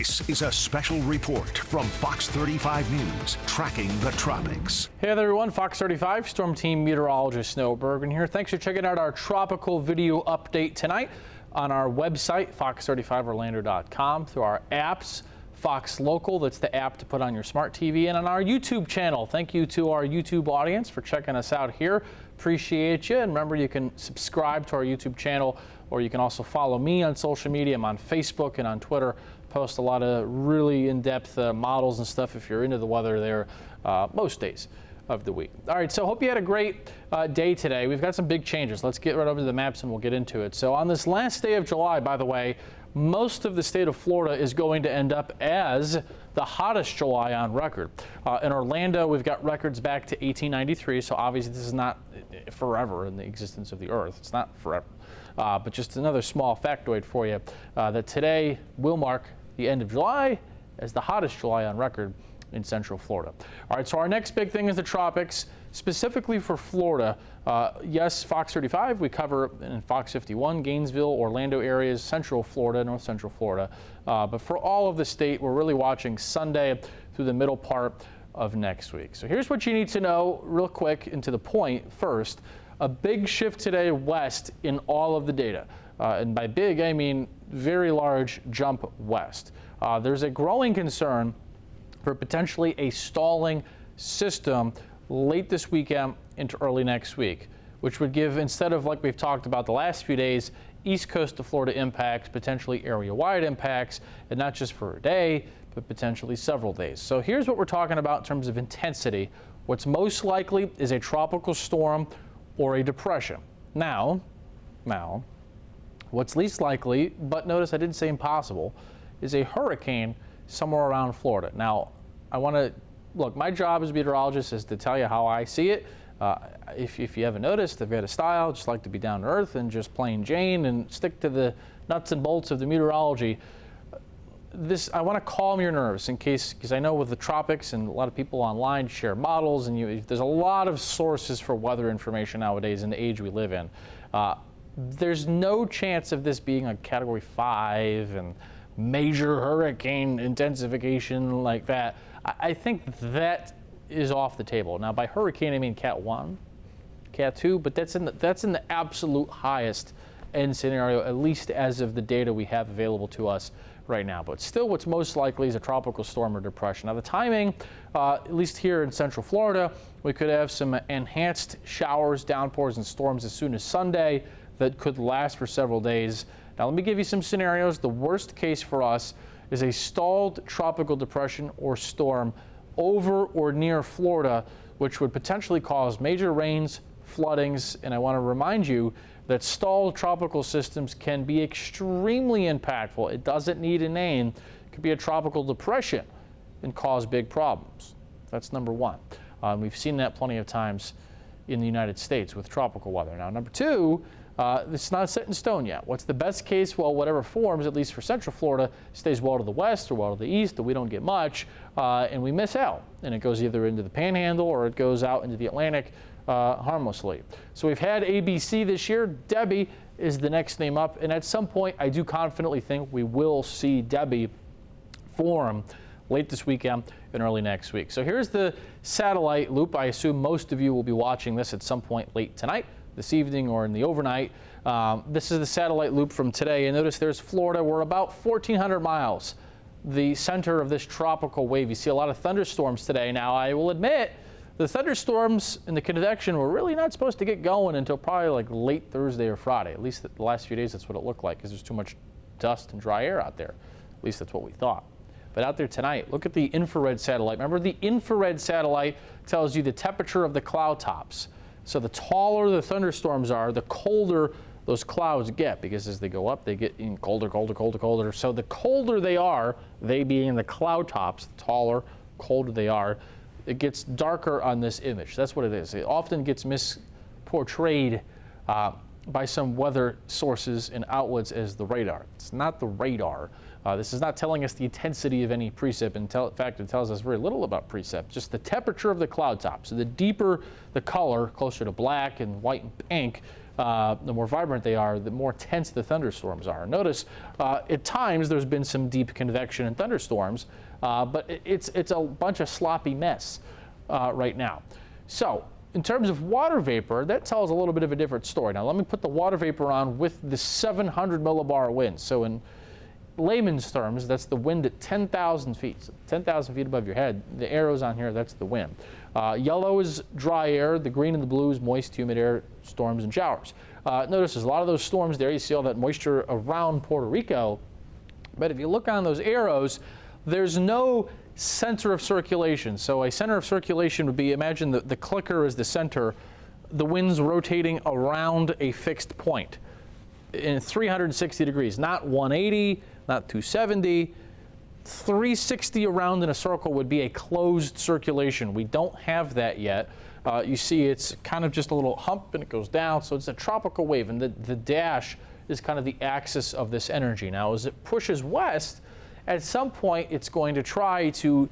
This is a special report from Fox 35 News, tracking the tropics. Hey there everyone, Fox 35 Storm Team Meteorologist Noah Bergen here. Thanks for checking out our tropical video update tonight on our website, fox35orlando.com, through our apps, Fox Local, that's the app to put on your smart TV, and on our YouTube channel. Thank you to our YouTube audience for checking us out here. Appreciate you. And remember, you can subscribe to our YouTube channel, or you can also follow me on social media. I'm on Facebook and on Twitter. Post a lot of really in-depth models and stuff if you're into the weather there most days of the week. All right, so hope you had a great day today. We've got some big changes. Let's get right over to the maps and we'll get into it. So on this last day of July, by the way, most of the state of Florida is going to end up as the hottest July on record. In Orlando, we've got records back to 1893, so obviously this is not forever in the existence of the Earth. It's not forever. But just another small factoid for you, that today will mark the end of July as the hottest July on record in Central Florida. All right, so our next big thing is the tropics, specifically for Florida. Yes, Fox 35, we cover in Fox 51, Gainesville, Orlando areas, Central Florida, North Central Florida. But for all of the state, we're really watching Sunday through the middle part of next week. So here's what you need to know real quick and to the point first. A big shift today west in all of the data. And by big, I mean very large jump west. There's a growing concern for potentially a stalling system late this weekend into early next week, which would give, instead of like we've talked about the last few days, east coast of Florida impacts, potentially area-wide impacts, and not just for a day, but potentially several days. So here's what we're talking about in terms of intensity. What's most likely is a tropical storm or a depression. Now, what's least likely, but notice I didn't say impossible, is a hurricane somewhere around Florida. Now, I want to, look, my job as a meteorologist is to tell you how I see it. If you haven't noticed, I've got a style, just like to be down to earth and just plain Jane and stick to the nuts and bolts of the meteorology. I want to calm your nerves in case, because I know with the tropics and a lot of people online share models, and there's a lot of sources for weather information nowadays in the age we live in. There's no chance of this being a Category 5 and major hurricane intensification like that. I think that is off the table. Now, by hurricane, I mean Cat 1, Cat 2, but that's in the absolute highest end scenario, at least as of the data we have available to us right now. But still, what's most likely is a tropical storm or depression. Now, the timing, at least here in Central Florida, we could have some enhanced showers, downpours, and storms as soon as Sunday that could last for several days. Now, let me give you some scenarios. The worst case for us is a stalled tropical depression or storm over or near Florida, which would potentially cause major rains, floodings, and I want to remind you that stalled tropical systems can be extremely impactful. It doesn't need a name. It could be a tropical depression and cause big problems. That's number one. We've seen that plenty of times in the United States with tropical weather. Now, number two, it's not set in stone yet. What's the best case? Well, whatever forms, at least for Central Florida, stays well to the west or well to the east, and we don't get much, and we miss out. And it goes either into the Panhandle or it goes out into the Atlantic harmlessly. So we've had ABC this year. Debbie is the next name up, and at some point, I do confidently think we will see Debbie form late this weekend and early next week. So here's the satellite loop. I assume most of you will be watching this at some point late tonight, this evening, or in the overnight. This is the satellite loop from today, and notice there's Florida. We're about 1,400 miles, the center of this tropical wave. You see a lot of thunderstorms today. Now, I will admit, the thunderstorms in the convection were really not supposed to get going until probably like late Thursday or Friday. At least the last few days, that's what it looked like, because there's too much dust and dry air out there. At least that's what we thought. But out there tonight, look at the infrared satellite. Remember, the infrared satellite tells you the temperature of the cloud tops. So the taller the thunderstorms are, the colder those clouds get, because as they go up, they get colder, colder, colder, colder. So the colder they are, they being the cloud tops, the taller, colder they are, it gets darker on this image. That's what it is. It often gets misportrayed by some weather sources and outlets as the radar. It's not the radar. This is not telling us the intensity of any precip. In fact, it tells us very little about precip, just the temperature of the cloud top. So the deeper the color, closer to black and white and pink, the more vibrant they are, the more intense the thunderstorms are. Notice at times there's been some deep convection in thunderstorms, but it's a bunch of sloppy mess right now. So in terms of water vapor, that tells a little bit of a different story. Now let me put the water vapor on with the 700 millibar wind. So in layman's terms, that's the wind at 10,000 feet. So 10,000 feet above your head, the arrows on here, that's the wind. Yellow is dry air, the green and the blue is moist, humid air, storms and showers. Notice there's a lot of those storms there. You see all that moisture around Puerto Rico. But if you look on those arrows, there's no center of circulation. So a center of circulation would be, imagine the clicker is the center, the wind's rotating around a fixed point in 360 degrees, not 180, not 270. 360 around in a circle would be a closed circulation. We don't have that yet. You see it's kind of just a little hump and it goes down, so it's a tropical wave, and the dash is kind of the axis of this energy. Now as it pushes west, at some point it's going to try to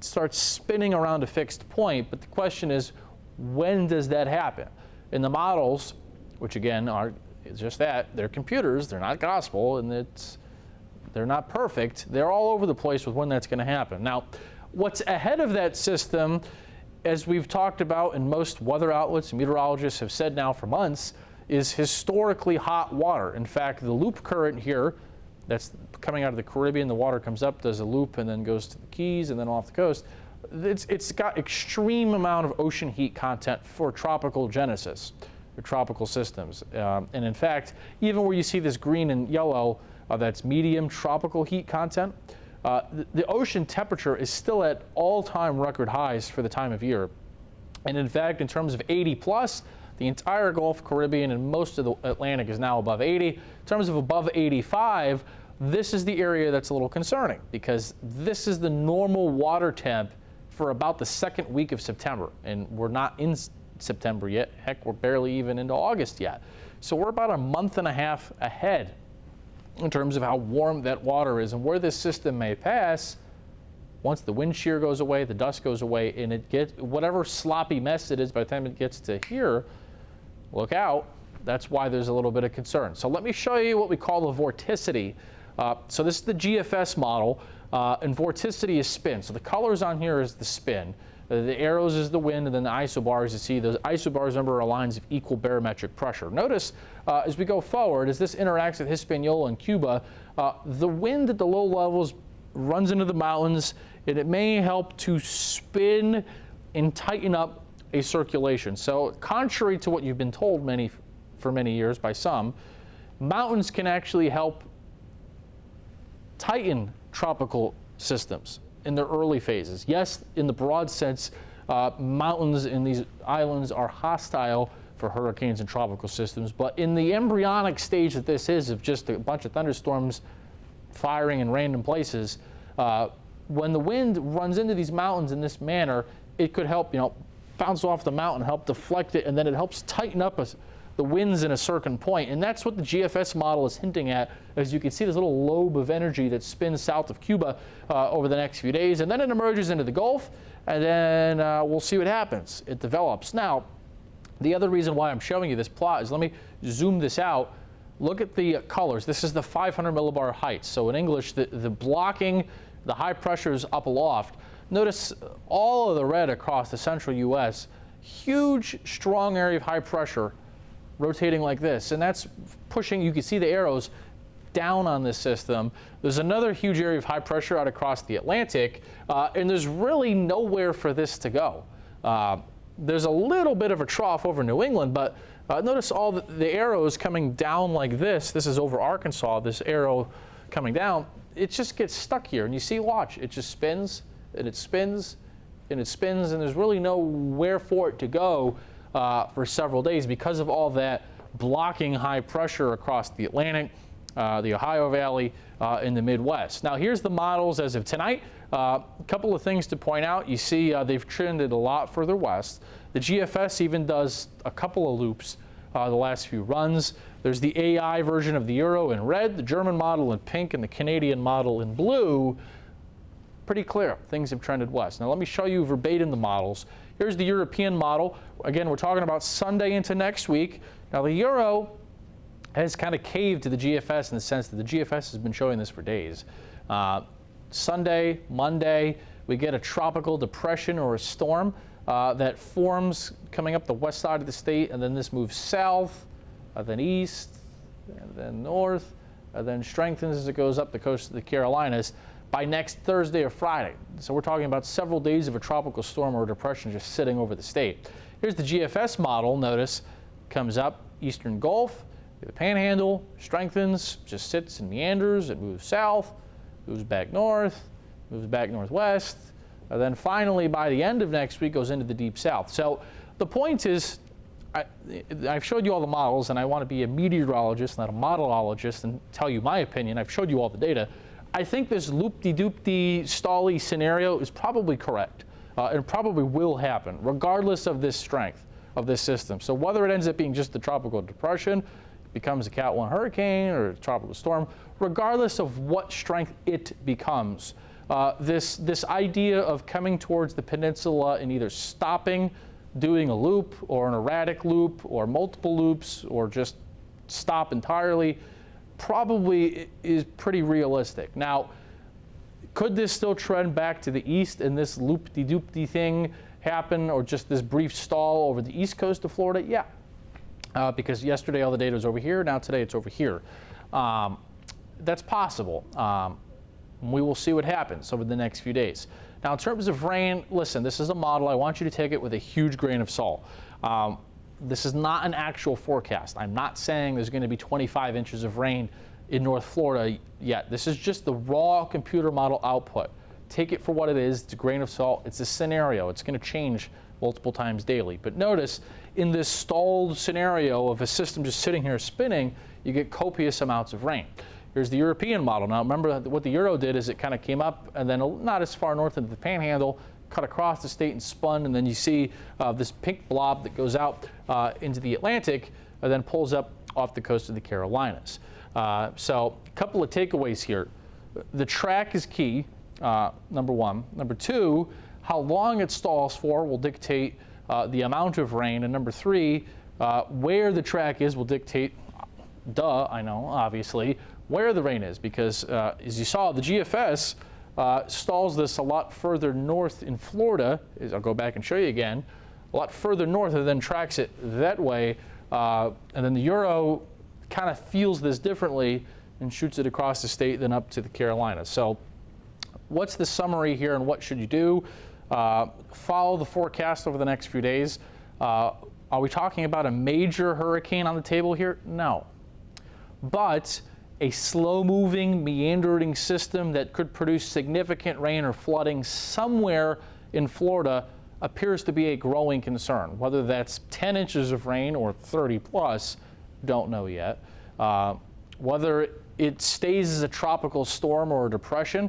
start spinning around a fixed point, but the question is, when does that happen? In the models, which again are just that, they're computers, they're not gospel, and they're not perfect. They're all over the place with when that's going to happen. Now, what's ahead of that system, as we've talked about and most weather outlets and meteorologists have said now for months, is historically hot water. In fact, the loop current here, that's coming out of the Caribbean, the water comes up, does a loop, and then goes to the Keys and then off the coast. It's got extreme amount of ocean heat content for tropical genesis, or tropical systems. And in fact, even where you see this green and yellow, that's medium tropical heat content. The ocean temperature is still at all-time record highs for the time of year. And in fact, in terms of 80 plus, the entire Gulf, Caribbean, and most of the Atlantic is now above 80. In terms of above 85, this is the area that's a little concerning, because this is the normal water temp for about the second week of September. And we're not in September yet. Heck, we're barely even into August yet. So we're about a month and a half ahead in terms of how warm that water is, and where this system may pass. Once the wind shear goes away, the dust goes away, and it gets whatever sloppy mess it is by the time it gets to here, look out. That's why there's a little bit of concern. So let me show you what we call the vorticity. So this is the GFS model, and vorticity is spin. So the colors on here is the spin. The arrows is the wind, and then the isobars, you see those isobars, remember, are lines of equal barometric pressure. Notice as we go forward, as this interacts with Hispaniola and Cuba, the wind at the low levels runs into the mountains, and it may help to spin and tighten up a circulation. So contrary to what you've been told for many years by some, mountains can actually help tighten tropical systems in their early phases. Yes, in the broad sense, mountains in these islands are hostile for hurricanes and tropical systems, but in the embryonic stage that this is, of just a bunch of thunderstorms firing in random places, when the wind runs into these mountains in this manner, it could help, bounce off the mountain, help deflect it, and then it helps tighten up the winds in a certain point. And that's what the GFS model is hinting at. As you can see, this little lobe of energy that spins south of Cuba over the next few days, and then it emerges into the Gulf, and then we'll see what happens. It develops. Now, the other reason why I'm showing you this plot is, let me zoom this out. Look at the colors. This is the 500 millibar height. So in English, the blocking, the high pressure is up aloft. Notice all of the red across the central U.S., huge, strong area of high pressure rotating like this, and that's pushing, you can see the arrows down on this system. There's another huge area of high pressure out across the Atlantic, and there's really nowhere for this to go. There's a little bit of a trough over New England, but notice all the arrows coming down like this. This is over Arkansas, this arrow coming down. It just gets stuck here, and you see, watch, it just spins, and it spins, and it spins, and there's really nowhere for it to go for several days because of all that blocking high pressure across the Atlantic, the Ohio Valley, in the Midwest. Now here's the models as of tonight. A couple of things to point out. You see they've trended a lot further west. The GFS even does a couple of loops the last few runs. There's the AI version of the Euro in red, the German model in pink, and the Canadian model in blue. pretty clear. Things have trended west. Now let me show you verbatim the models. Here's the European model. Again, we're talking about Sunday into next week. Now the Euro has kind of caved to the GFS in the sense that the GFS has been showing this for days. Sunday, Monday, we get a tropical depression or a storm that forms coming up the west side of the state, and then this moves south, then east, and then north, and then strengthens as it goes up the coast of the Carolinas by next Thursday or Friday. So we're talking about several days of a tropical storm or depression just sitting over the state. Here's the GFS model. Notice comes up eastern Gulf, the Panhandle, strengthens, just sits and meanders. It moves south, moves back north, moves back northwest, and then finally by the end of next week goes into the deep south. So the point is, I've showed you all the models, and I want to be a meteorologist, not a modelologist, and tell you my opinion. I've showed you all the data. I think this loop-de-doop-de stally scenario is probably correct. It probably will happen, regardless of this strength of this system. So whether it ends up being just a tropical depression, becomes a Cat 1 hurricane or a tropical storm, regardless of what strength it becomes, this idea of coming towards the peninsula and either stopping, doing a loop or an erratic loop or multiple loops or just stop entirely, probably is pretty realistic. Now, could this still trend back to the east and this loop-de-doop-de thing happen, or just this brief stall over the east coast of Florida? Yeah, because yesterday all the data was over here, now today it's over here. That's possible. We will see what happens over the next few days. Now, in terms of rain, listen, this is a model. I want you to take it with a huge grain of salt. This is not an actual forecast. I'm not saying there's going to be 25 inches of rain in North Florida yet. This is just the raw computer model output. Take it for what it is. It's a grain of salt. It's a scenario. It's going to change multiple times daily. But notice, in this stalled scenario of a system just sitting here spinning, you get copious amounts of rain. Here's the European model. Now, remember what the Euro did is it kind of came up and then not as far north into the Panhandle, cut across the state and spun, and then you see this pink blob that goes out into the Atlantic and then pulls up off the coast of the Carolinas. So a couple of takeaways here. The track is key, number one. Number two, how long it stalls for will dictate the amount of rain. And number three, where the track is will dictate, I know, obviously, where the rain is, because as you saw, the GFS stalls this a lot further north in Florida. I'll go back and show you again, a lot further north, and then tracks it that way. And then the Euro kind of feels this differently and shoots it across the state, then up to the Carolinas. So what's the summary here, and what should you do? Follow the forecast over the next few days. Are we talking about a major hurricane on the table here? No. But a slow-moving, meandering system that could produce significant rain or flooding somewhere in Florida appears to be a growing concern. Whether that's 10 inches of rain or 30 plus, don't know yet. Whether it stays as a tropical storm or a depression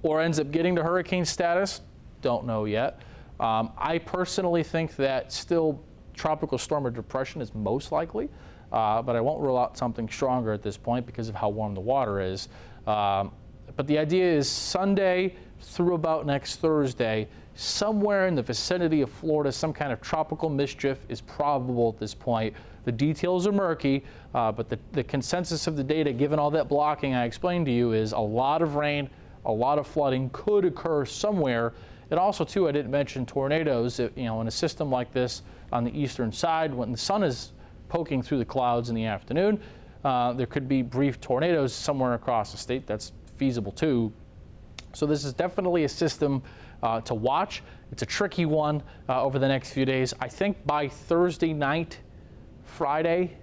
or ends up getting to hurricane status, don't know yet. I personally think that still tropical storm or depression is most likely. But I won't rule out something stronger at this point because of how warm the water is. But the idea is Sunday through about next Thursday, somewhere in the vicinity of Florida, some kind of tropical mischief is probable at this point. The details are murky, but the consensus of the data, given all that blocking I explained to you, is a lot of rain, a lot of flooding could occur somewhere. And also, too, I didn't mention tornadoes. In a system like this on the eastern side, when the sun is poking through the clouds in the afternoon, there could be brief tornadoes somewhere across the state. That's feasible too. So this is definitely a system to watch. It's a tricky one over the next few days. I think by Thursday night, Friday,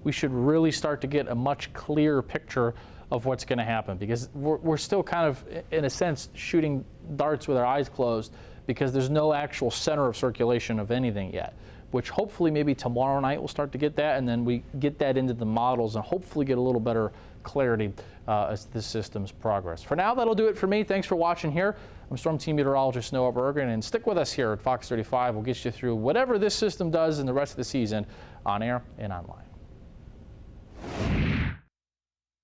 we should really start to get a much clearer picture of what's going to happen, because we're still kind of, in a sense, shooting darts with our eyes closed, because there's no actual center of circulation of anything yet, which hopefully maybe tomorrow night we'll start to get that, and then we get that into the models and hopefully get a little better clarity as this system's progress. For now, that'll do it for me. Thanks for watching here. I'm Storm Team Meteorologist Noah Bergen, and stick with us here at Fox 35. We'll get you through whatever this system does in the rest of the season, on air and online.